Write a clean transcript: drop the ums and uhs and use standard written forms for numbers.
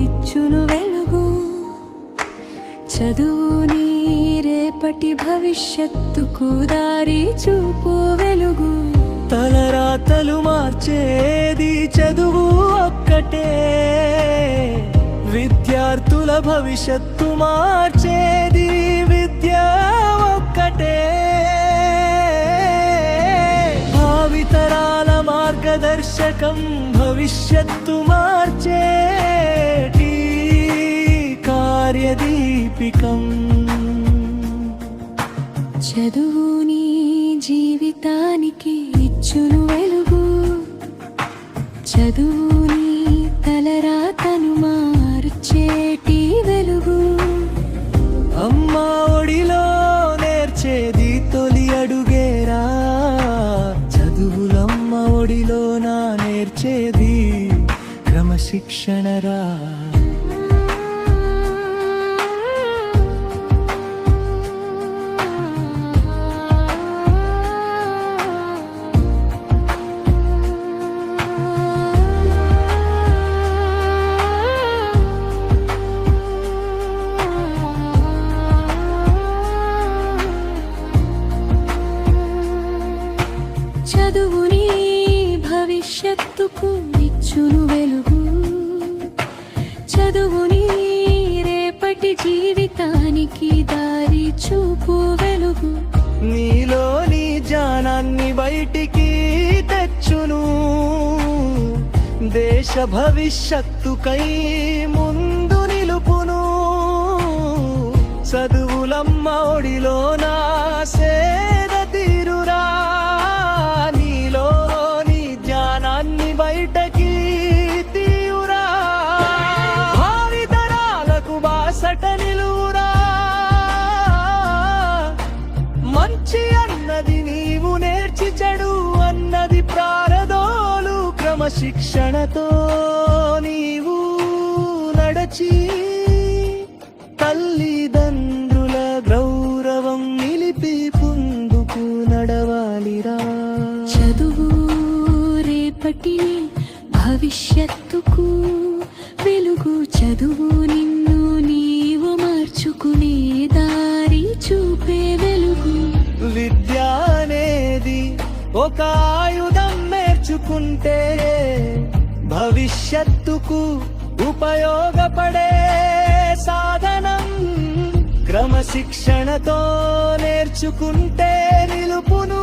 ఇచ్చును వెలుగు. చదువు రేపటి భవిష్యత్తుకు దారి చూపు వెలుగు. తలరాతలు మార్చేది చదువు ఒక్కటే, విద్యార్థుల భవిష్యత్తు మార్చేది విద్య ఒక్కటే. భావితరాల మార్గదర్శకం భవిష్యత్తు మార్చేటి కార్యదీపికం. చదువు నీ జీవితానికి ఇచ్చును వెలుగు. చదువు నీ తలరాతను మార్చేటి వెలుగు. అమ్మా ఒడిలో నేర్చేది తొలి అడుగేరా, చదువులమ్మ ఒడిలో నా నేర్చేది క్రమశిక్షణరా. చదువుని భవిష్యత్తుకు ఇచ్చును వెలుగు. చదువుని రేపటి జీవితానికి దారి చూపు వెలుగు. నీలోని జ్ఞానాన్ని బయటికి తెచ్చును, దేశ భవిష్యత్తుకై ముందు నిలుపును. చదువులమ్మ ఒడిలో నా సేద తీరురా, నీలోని జ్ఞానాన్ని బయటకి తీయురా. భావితరాలకు బాసట నిలువురా, మంచి అన్నది నీవు నేర్చి చెడు అన్నది ప్రారదోలు. క్రమశిక్షణతో నీవు నడచి తల్లిదండ్రుల గౌరవం నిలిపి ముందుకు నడవాలిరా. చదువు రేపటి భవిష్యత్తుకు వెలుగు. చదువు నిన్ను నీవు మార్చుకునే దారి చూపే వెలుగు. విద్య అనేది ఒక ఆయుధం, నేర్చుకుంటే భవిష్యత్తుకు ఉపయోగపడే సాధనం. క్రమశిక్షణతో నేర్చుకుంటే నిలుపును